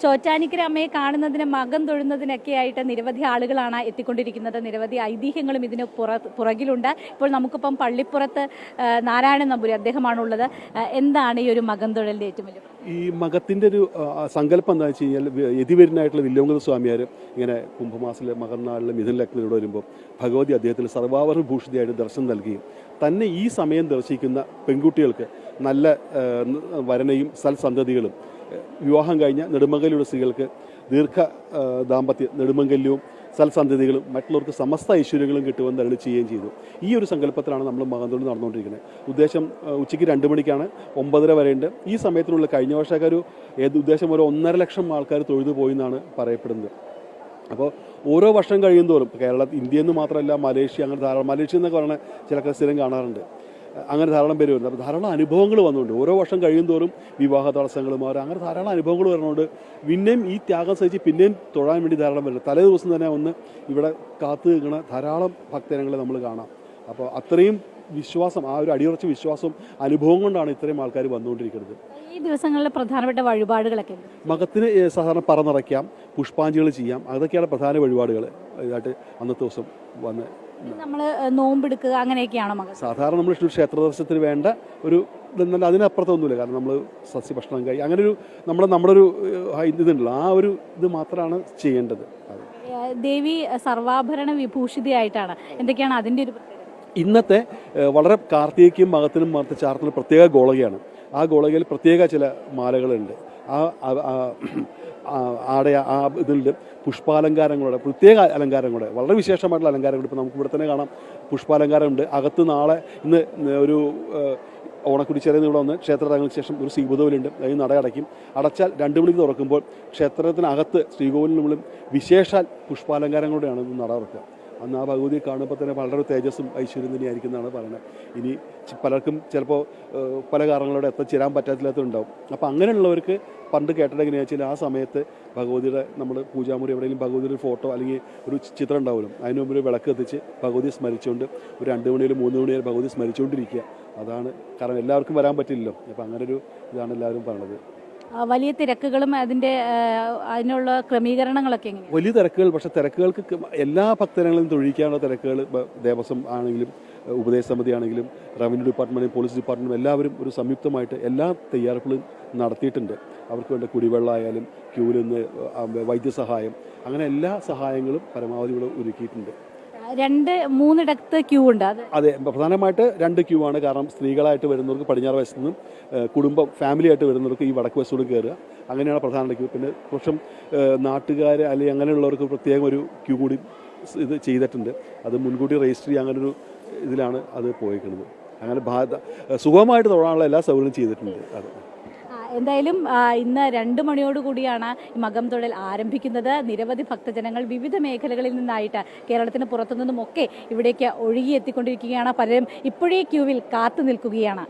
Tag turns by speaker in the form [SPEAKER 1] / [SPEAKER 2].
[SPEAKER 1] ചോറ്റാനിക്കര അമ്മയെ കാണുന്നതിന് മകം തൊഴുന്നതിനൊക്കെ ആയിട്ട് നിരവധി ആളുകളാണ് എത്തിക്കൊണ്ടിരിക്കുന്നത്. നിരവധി ഐതിഹ്യങ്ങളും ഇതിന് പുറകിലുണ്ട്. ഇപ്പോൾ നമുക്കിപ്പം പള്ളിപ്പുറത്ത് നാരായണൻ നമ്പൂരി അദ്ദേഹമാണുള്ളത്. എന്താണ് ഈ ഒരു മകം തൊഴലിൻ്റെ ഏറ്റവും വലിയ
[SPEAKER 2] ഈ മകത്തിൻ്റെ ഒരു സങ്കല്പം എന്താ വെച്ച് കഴിഞ്ഞാൽ യതിവരനായിട്ടുള്ള വില്ലോങ്കത സ്വാമിയാർ ഇങ്ങനെ കുംഭമാസത്തിലെ മകർനാളിലെ മിഥുന ലഗ്നത്തിലൂടെ വരുമ്പോൾ ഭഗവതി അദ്ദേഹത്തിന് സർവാഭരണ ഭൂഷിതയായിട്ട് ദർശനം നൽകുകയും തന്നെ ഈ സമയം ദർശിക്കുന്ന പെൺകുട്ടികൾക്ക് നല്ല വരനയും സൽസന്തതികളും വിവാഹം കഴിഞ്ഞ നെടുമംഗല്യയുടെ സ്ത്രീകൾക്ക് ദാമ്പത്യ നെടുമംഗല്യവും സൽസന്തതികളും മറ്റുള്ളവർക്ക് സമസ്ത ഐശ്വര്യങ്ങളും കിട്ടുമെന്ന് അരുളി ചെയ്യുകയും ചെയ്തു. ഈ ഒരു സങ്കല്പത്തിലാണ് നമ്മൾ മകംതൊഴൽ നടന്നുകൊണ്ടിരിക്കുന്നത്. ഉദ്ദേശം ഉച്ചയ്ക്ക് 2 മണിക്കാണ്, 9:30 വരെയുണ്ട്. ഈ സമയത്തിനുള്ളിൽ കഴിഞ്ഞ വർഷമൊക്കെ ഉദ്ദേശം ഒരു 1.5 ലക്ഷം ആൾക്കാർ തൊഴുതു പോയി എന്നാണ് പറയപ്പെടുന്നത്. അപ്പോൾ ഓരോ വർഷം കഴിയുന്തോറും ഇന്ത്യയിൽ നിന്ന് മാത്രമല്ല മലേഷ്യ, അങ്ങനെ ധാരാളം മലേഷ്യ എന്നൊക്കെ പറഞ്ഞാൽ ചിലപ്പോൾ സ്ഥിരം കാണാറുണ്ട്. അങ്ങനെ ധാരാളം പേര് വരുന്നത്. അപ്പോൾ ധാരാളം അനുഭവങ്ങൾ വന്നുകൊണ്ട് ഓരോ വർഷം കഴിയുന്തോറും വിവാഹ തടസ്സങ്ങളും അങ്ങനെ ധാരാളം അനുഭവങ്ങൾ വരുന്നതുകൊണ്ട് പിന്നെയും ഈ ത്യാഗം സഹിച്ച് പിന്നെയും തൊഴാൻ വേണ്ടി ധാരാളം വരുന്നത്. തലേ ദിവസം തന്നെ ഒന്ന് ഇവിടെ കാത്തു നിൽക്കുന്ന ധാരാളം ഭക്തജനങ്ങളെ നമ്മൾ കാണാം. അപ്പോൾ അത്രയും വിശ്വാസം, ആ ഒരു അടിയുറച്ച വിശ്വാസം അനുഭവം കൊണ്ടാണ് ഇത്രയും ആൾക്കാർ വന്നുകൊണ്ടിരിക്കുന്നത്.
[SPEAKER 1] ഈ ദിവസങ്ങളിലെ പ്രധാനപ്പെട്ട വഴിപാടുകളൊക്കെ
[SPEAKER 2] മകത്തിന് സാധാരണ പറന്നിറയ്ക്കാം, പുഷ്പാഞ്ജലികൾ ചെയ്യാം. അതൊക്കെയാണ് പ്രധാന വഴിപാടുകൾ ഇതായിട്ട് അന്നത്തെ ദിവസം വന്ന്
[SPEAKER 1] നമ്മൾ നോമ്പെടുക്കുക അങ്ങനെയൊക്കെയാണോ മകൻ?
[SPEAKER 2] സാധാരണ നമ്മൾ ക്ഷേത്ര ദർശനത്തിന് വേണ്ട ഒരു ഇതെന്നല്ല, അതിനപ്പുറത്തൊന്നുമില്ല. കാരണം നമ്മൾ സസ്യഭക്ഷണം കഴിയും, അങ്ങനെ ഒരു നമ്മുടെ ഒരു ഇതുണ്ടല്ലോ, ആ ഒരു ഇത് മാത്രമാണ് ചെയ്യേണ്ടത്.
[SPEAKER 1] ദേവി സർവാഭരണ വിഭൂഷിതയായിട്ടാണ്. എന്തൊക്കെയാണ് അതിൻ്റെ ഒരു
[SPEAKER 2] ഇന്നത്തെ വളരെ കാർത്തികയ്ക്കും മകത്തിനും ചാർത്തുന്ന പ്രത്യേക ഗോളകയാണ്. ആ ഗോളകയിൽ പ്രത്യേക ചില മാലകളുണ്ട്. ഇതിൻ്റെ പുഷ്പാലങ്കാരങ്ങളുടെ പ്രത്യേക അലങ്കാരങ്ങളുടെ വളരെ വിശേഷമായിട്ടുള്ള അലങ്കാരങ്ങൾ ഇപ്പോൾ നമുക്ക് ഇവിടെ തന്നെ കാണാം. പുഷ്പാലങ്കാരമുണ്ട്. അകത്ത് നാളെ ഇന്ന് ഒരു ഓണക്കുടിച്ചേരുന്ന ഇവിടെ വന്ന് ക്ഷേത്രങ്ങൾക്ക് ശേഷം ഒരു ശ്രീബുധവിലുണ്ട്. അതിന് നട അടയ്ക്കും. അടച്ചാൽ 2 മണിക്ക് തുറക്കുമ്പോൾ ക്ഷേത്രത്തിനകത്ത് ശ്രീകോവിലിനും വിശേഷാൽ പുഷ്പാലങ്കാരങ്ങളുടെയാണ് ഇന്ന് നട തുറക്കുക. അന്ന് ആ ഭഗവതിയെ കാണുമ്പോൾ തന്നെ വളരെ തേജസ്സും ഐശ്വര്യം തന്നെയായിരിക്കും എന്നാണ് പറയുന്നത്. ഇനി പലർക്കും ചിലപ്പോൾ പല കാരണങ്ങളോടെ എത്തിച്ചേരാൻ പറ്റാത്തില്ലാത്തതുണ്ടാവും. അപ്പോൾ അങ്ങനെയുള്ളവർക്ക് പണ്ട് കേട്ടത് എങ്ങനെയാണെന്ന് വെച്ചാൽ, ആ സമയത്ത് ഭഗവതിയുടെ നമ്മൾ പൂജാമുറി എവിടെയെങ്കിലും ഭഗവതിയുടെ ഫോട്ടോ അല്ലെങ്കിൽ ഒരു ചിത്രം ഉണ്ടാവുമല്ലോ, അതിന് മുമ്പിൽ വിളക്ക് കത്തിച്ച് ഭഗവതിയെ സ്മരിച്ചുകൊണ്ട് ഒരു 2 മണി 3 മണി വരെ ഭഗവതി സ്മരിച്ചുകൊണ്ടിരിക്കുക. അതാണ് കാരണം. എല്ലാവർക്കും വരാൻ പറ്റില്ലല്ലോ. അപ്പോൾ അങ്ങനൊരു ഇതാണ് എല്ലാവരും പറയുന്നത്.
[SPEAKER 1] വലിയ തിരക്കുകളും അതിനുള്ള ക്രമീകരണങ്ങളൊക്കെ എങ്ങനെയാണ്?
[SPEAKER 2] വലിയ തിരക്കുകൾ, പക്ഷേ തിരക്കുകൾക്ക് എല്ലാ ഭക്തജനങ്ങളെയും തൊഴിക്കാനുള്ള തിരക്കുകൾ ദേവസ്വം ആണെങ്കിലും ഉപദേശ സമിതി ആണെങ്കിലും റവന്യൂ ഡിപ്പാർട്ട്മെൻറ്റും പോലീസ് ഡിപ്പാർട്ട്മെൻറ്റും എല്ലാവരും ഒരു സംയുക്തമായിട്ട് എല്ലാ തയ്യാറെടുപ്പുകളും നടത്തിയിട്ടുണ്ട്. അവർക്ക് വേണ്ട കുടിവെള്ളമായാലും ക്യൂവിൽ നിന്ന് വൈദ്യസഹായം, അങ്ങനെ എല്ലാ സഹായങ്ങളും പരമാവധി ഇവിടെ ഒരുക്കിയിട്ടുണ്ട്.
[SPEAKER 1] 2-3 ക്യൂ ഉണ്ട്.
[SPEAKER 2] അതെ, പ്രധാനമായിട്ട് 2 ക്യൂ ആണ്. കാരണം സ്ത്രീകളായിട്ട് വരുന്നവർക്ക് പടിഞ്ഞാറ് വശത്തു നിന്നും, കുടുംബം ഫാമിലി ആയിട്ട് വരുന്നവർക്ക് ഈ വടക്ക് വശത്തോട് കയറുക. അങ്ങനെയാണ് പ്രധാന ക്യൂ. പിന്നെ കുറച്ചും നാട്ടുകാർ അല്ലെങ്കിൽ അങ്ങനെയുള്ളവർക്ക് പ്രത്യേകം ഒരു ക്യൂ കൂടി ഇത് ചെയ്തിട്ടുണ്ട്. അത് മുൻകൂട്ടി രജിസ്റ്റർ ചെയ്യുക. അങ്ങനൊരു ഇതിലാണ് അത് പോയിരിക്കുന്നത്. അങ്ങനെ സുഖമായിട്ട് തൊഴാനുള്ള എല്ലാ സൗകര്യവും ചെയ്തിട്ടുണ്ട്. അത്
[SPEAKER 1] എന്തായാലും ഇന്ന് 2 മണിയോടുകൂടിയാണ് ഈ മകം തൊഴൽ ആരംഭിക്കുന്നത്. നിരവധി ഭക്തജനങ്ങൾ വിവിധ മേഖലകളിൽ നിന്നായിട്ട് കേരളത്തിന് പുറത്തുനിന്നുമൊക്കെ ഇവിടേക്ക് ഒഴുകിയെത്തിക്കൊണ്ടിരിക്കുകയാണ്. പലരും ഇപ്പോഴേ ക്യൂവിൽ കാത്തു നിൽക്കുകയാണ്.